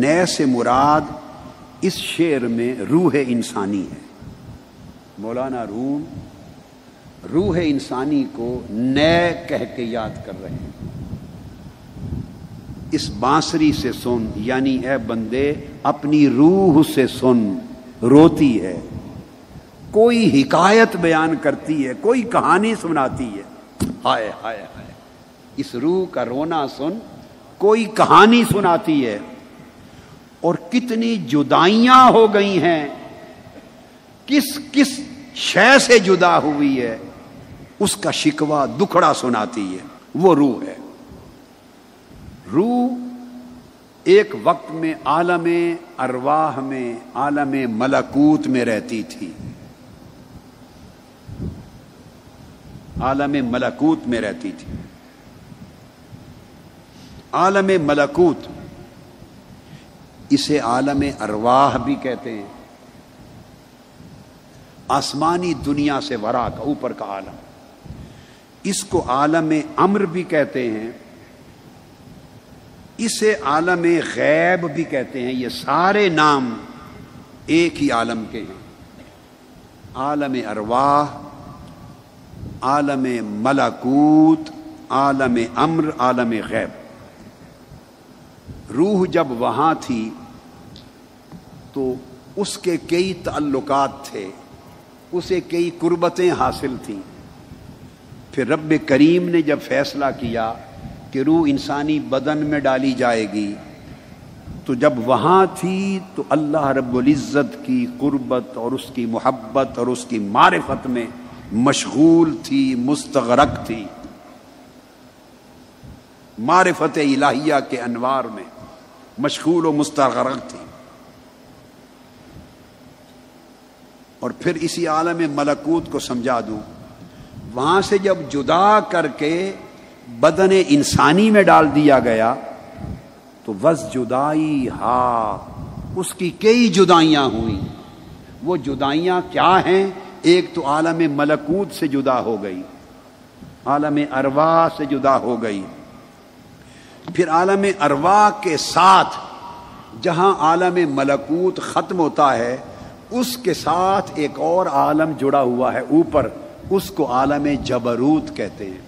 نئے سے مراد اس شعر میں روح انسانی ہے۔ مولانا روم روح انسانی کو نئے کہہ کے یاد کر رہے ہیں۔ اس بانسری سے سن، یعنی اے بندے اپنی روح سے سن، روتی ہے، کوئی حکایت بیان کرتی ہے، کوئی کہانی سناتی ہے، ہائے ہائے ہائے، اس روح کا رونا سن، کوئی کہانی سناتی ہے، اور کتنی جدائیاں ہو گئی ہیں، کس کس شے سے جدا ہوئی ہے، اس کا شکوہ دکھڑا سناتی ہے۔ وہ روح ہے۔ روح ایک وقت میں عالم ارواح میں، عالم ملکوت میں رہتی تھی، عالم ملکوت میں رہتی تھی۔ عالم ملکوت، اسے عالم ارواح بھی کہتے ہیں، آسمانی دنیا سے ورا کا، اوپر کا عالم۔ اس کو عالم امر بھی کہتے ہیں، اسے عالم غیب بھی کہتے ہیں۔ یہ سارے نام ایک ہی عالم کے ہیں، عالم ارواح، عالم ملکوت، عالم امر، عالم غیب۔ روح جب وہاں تھی تو اس کے کئی تعلقات تھے، اسے کئی قربتیں حاصل تھیں۔ پھر رب کریم نے جب فیصلہ کیا کہ روح انسانی بدن میں ڈالی جائے گی، تو جب وہاں تھی تو اللہ رب العزت کی قربت اور اس کی محبت اور اس کی معرفت میں مشغول تھی، مستغرق تھی، معرفت الہیہ کے انوار میں مشغول و مستغرق تھی۔ اور پھر اسی عالم ملکوت کو سمجھا دوں، وہاں سے جب جدا کر کے بدن انسانی میں ڈال دیا گیا تو وز جدائی ہا، اس کی کئی جدائیاں ہوئیں۔ وہ جدائیاں کیا ہیں؟ ایک تو عالم ملکوت سے جدا ہو گئی، عالم ارواح سے جدا ہو گئی، پھر عالم ارواح کے ساتھ جہاں عالم ملکوت ختم ہوتا ہے اس کے ساتھ ایک اور عالم جڑا ہوا ہے اوپر، اس کو عالم جبروت کہتے ہیں۔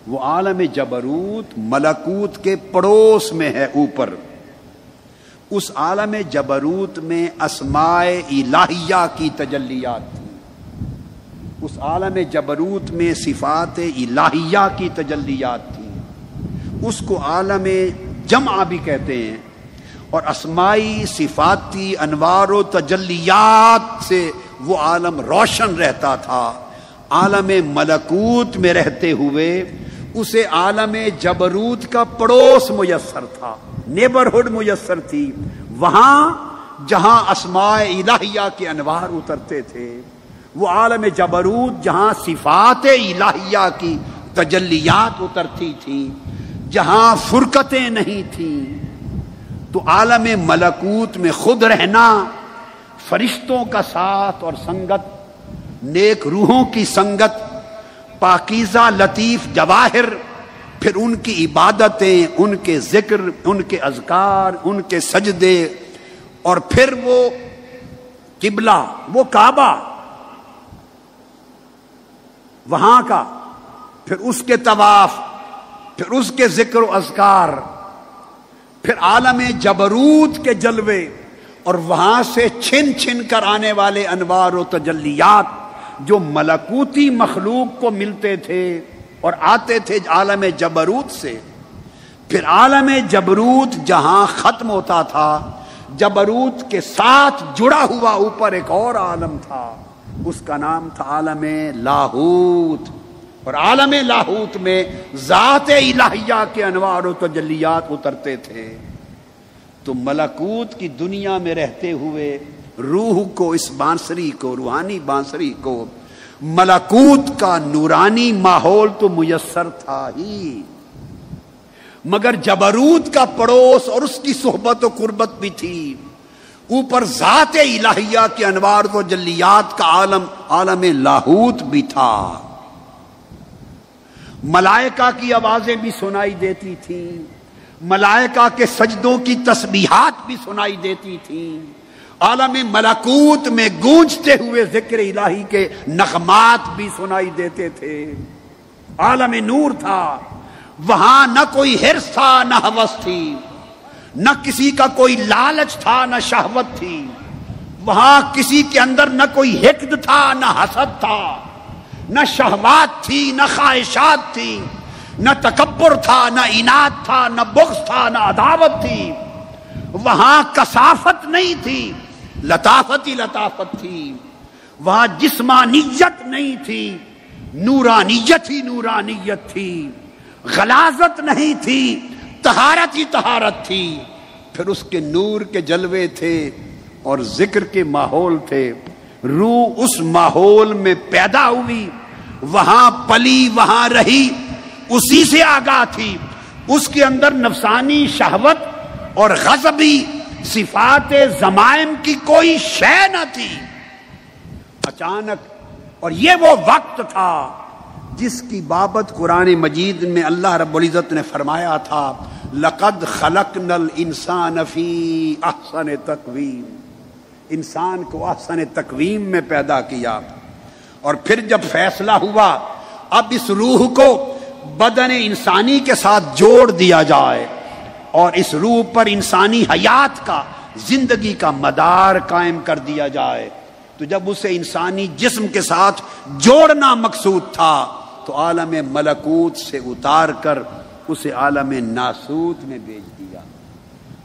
وہ عالم جبروت ملکوت کے پڑوس میں ہے اوپر۔ اس عالم جبروت میں اسماء الہیہ کی تجلیات تھی، اس عالم جبروت میں صفات الہیہ کی تجلیات تھی، اس کو عالم جمع بھی کہتے ہیں۔ اور اسمائی صفاتی انوار و تجلیات سے وہ عالم روشن رہتا تھا۔ عالم ملکوت میں رہتے ہوئے اسے عالم جبروت کا پڑوس میسر تھا، نیبرہڈ میسر تھی۔ وہاں جہاں اسماء الہیہ کے انوار اترتے تھے، وہ عالم جبروت جہاں صفات الہیہ کی تجلیات اترتی تھیں، جہاں فرقتیں نہیں تھیں، تو عالم ملکوت میں خود رہنا، فرشتوں کا ساتھ اور سنگت، نیک روحوں کی سنگت، پاکیزہ لطیف جواہر، پھر ان کی عبادتیں، ان کے ذکر، ان کے اذکار، ان کے سجدے، اور پھر وہ قبلہ، وہ کعبہ وہاں کا، پھر اس کے طواف، پھر اس کے ذکر و اذکار، پھر عالم جبروت کے جلوے، اور وہاں سے چھن چھن کر آنے والے انوار و تجلیات جو ملکوتی مخلوق کو ملتے تھے اور آتے تھے عالم جبروت سے۔ پھر عالم جبروت جہاں ختم ہوتا تھا، جبروت کے ساتھ جڑا ہوا اوپر ایک اور عالم تھا، اس کا نام تھا عالم لاہوت۔ اور عالم لاہوت میں ذات الہیہ کے انوار و تجلیات اترتے تھے۔ تو ملکوت کی دنیا میں رہتے ہوئے روح کو، اس بانسری کو، روحانی بانسری کو، ملکوت کا نورانی ماحول تو میسر تھا ہی، مگر جبروت کا پڑوس اور اس کی صحبت و قربت بھی تھی۔ اوپر ذات الہیہ کے انوار و تجلیات کا عالم، عالم لاہوت بھی تھا۔ ملائکہ کی آوازیں بھی سنائی دیتی تھیں، ملائکہ کے سجدوں کی تسبیحات بھی سنائی دیتی تھیں، عالم ملکوت میں گونجتے ہوئے ذکر الہی کے نغمات بھی سنائی دیتے تھے، عالم نور تھا، وہاں نہ کوئی حرص تھا نہ ہوس تھی، نہ کسی کا کوئی لالچ تھا نہ شہوت تھی، وہاں کسی کے اندر نہ کوئی حقد تھا نہ حسد تھا، نہ شہوات تھی نہ خواہشات تھی، نہ تکبر تھا نہ عناد تھا، نہ بغض تھا نہ عداوت تھی، وہاں کثافت نہیں تھی، لطافت ہی لطافت تھی، وہاں جسمانیت نہیں تھی، نورانیت ہی نورانیت تھی، غلاظت نہیں تھی، طہارت ہی طہارت تھی، پھر اس کے نور کے جلوے تھے اور ذکر کے ماحول تھے، روح اس ماحول میں پیدا ہوئی، وہاں پلی وہاں رہی، اسی سے آگاہ تھی، اس کے اندر نفسانی شہوت اور غضبی صفات ضمائم کی کوئی شے نہ تھی۔ اچانک، اور یہ وہ وقت تھا جس کی بابت قرآن مجید میں اللہ رب العزت نے فرمایا تھا لَقَدْ خَلَقْنَا الْإِنسَانَ فِي أَحْسَنِ تَقْوِيمٍ، انسان کو احسن تقویم میں پیدا کیا، اور پھر جب فیصلہ ہوا اب اس روح کو بدن انسانی کے ساتھ جوڑ دیا جائے اور اس روح پر انسانی حیات کا، زندگی کا مدار قائم کر دیا جائے، تو جب اسے انسانی جسم کے ساتھ جوڑنا مقصود تھا تو عالم ملکوت سے اتار کر اسے عالم ناسوت میں بھیج دیا۔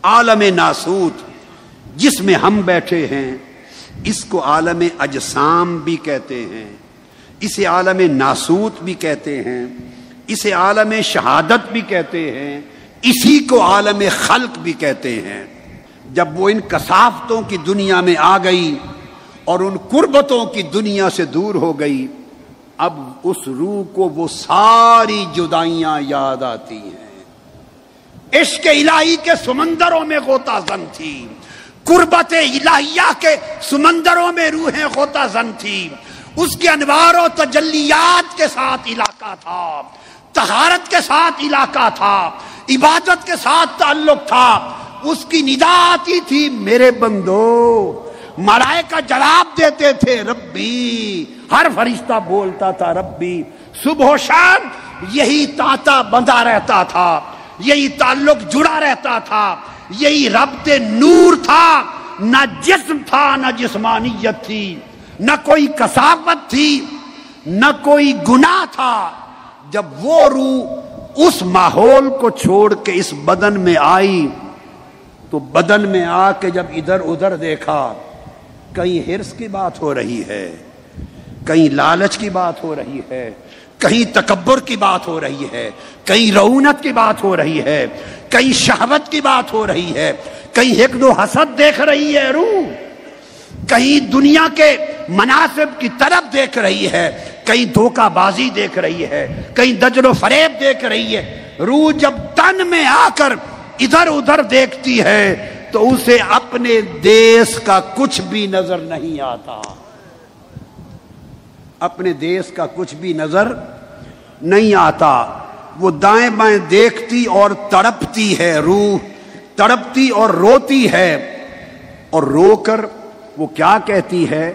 عالم ناسوت جس میں ہم بیٹھے ہیں اس کو عالم اجسام بھی کہتے ہیں، اسے عالم ناسوت بھی کہتے ہیں، اسے عالم شہادت بھی کہتے ہیں، اسی کو عالم خلق بھی کہتے ہیں۔ جب وہ ان کثافتوں کی دنیا میں آ گئی اور ان قربتوں کی دنیا سے دور ہو گئی، اب اس روح کو وہ ساری جدائیاں یاد آتی ہیں، عشق الہی کے سمندروں میں غوطہ زن تھی، قربت الہیہ کے سمندروں میں روحیں غوطہ زن تھی، اس کے انوار و تجلیات کے ساتھ علاقہ تھا، طہارت کے ساتھ علاقہ تھا، عبادت کے ساتھ تعلق تھا، اس کی ندا آتی تھی میرے بندو، ملائکہ جواب دیتے تھے ربی، ہر فرشتہ بولتا تھا ربی، صبح و شام یہی تانتا بندھا رہتا تھا، یہی تعلق جڑا رہتا تھا، یہی ربط نور تھا، نہ جسم تھا نہ جسمانیت تھی، نہ کوئی کثافت تھی نہ کوئی گناہ تھا۔ جب وہ روح اس ماحول کو چھوڑ کے اس بدن میں آئی تو بدن میں آ کے جب ادھر ادھر دیکھا، کہیں حرص کی بات ہو رہی ہے، کہیں لالچ کی بات ہو رہی ہے، کہیں تکبر کی بات ہو رہی ہے، کہیں رعونت کی بات ہو رہی ہے، کہیں شہوت کی بات ہو رہی ہے، کہیں حقد و حسد دیکھ رہی ہے روح، کہیں دنیا کے مناصب کی طرف دیکھ رہی ہے، کہیں دھوکہ بازی دیکھ رہی ہے، کہیں دجل و فریب دیکھ رہی ہے۔ روح جب تن میں آ کر ادھر ادھر دیکھتی ہے تو اسے اپنے دیس کا کچھ بھی نظر نہیں آتا، اپنے دیس کا کچھ بھی نظر نہیں آتا۔ وہ دائیں بائیں دیکھتی اور تڑپتی ہے، روح تڑپتی اور روتی ہے، اور رو کر وہ کیا کہتی ہے؟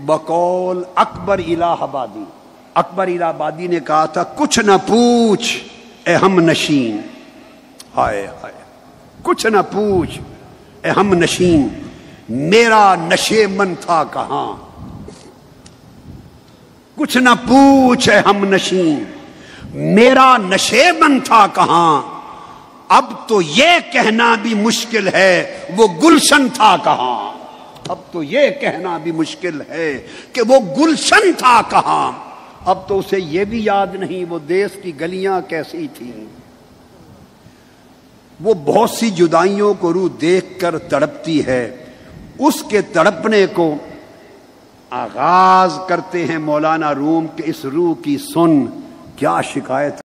بقول اکبر الہ آبادی، اکبر الہ آبادی نے کہا تھا کچھ نہ پوچھ اے ہم نشین، ہائے ہائے، کچھ نہ پوچھ اے ہم نشین، میرا نشے من تھا کہاں، کچھ نہ پوچھ اے ہم نشین، میرا نشے من تھا کہاں، اب تو یہ کہنا بھی مشکل ہے وہ گلشن تھا کہاں، اب تو یہ کہنا بھی مشکل ہے کہ وہ گلشن تھا کہاں، اب تو اسے یہ بھی یاد نہیں وہ دیس کی گلیاں کیسی تھیں۔ وہ بہت سی جدائیوں کو روح دیکھ کر تڑپتی ہے، اس کے تڑپنے کو آغاز کرتے ہیں مولانا روم کے اس روح کی سن کیا شکایت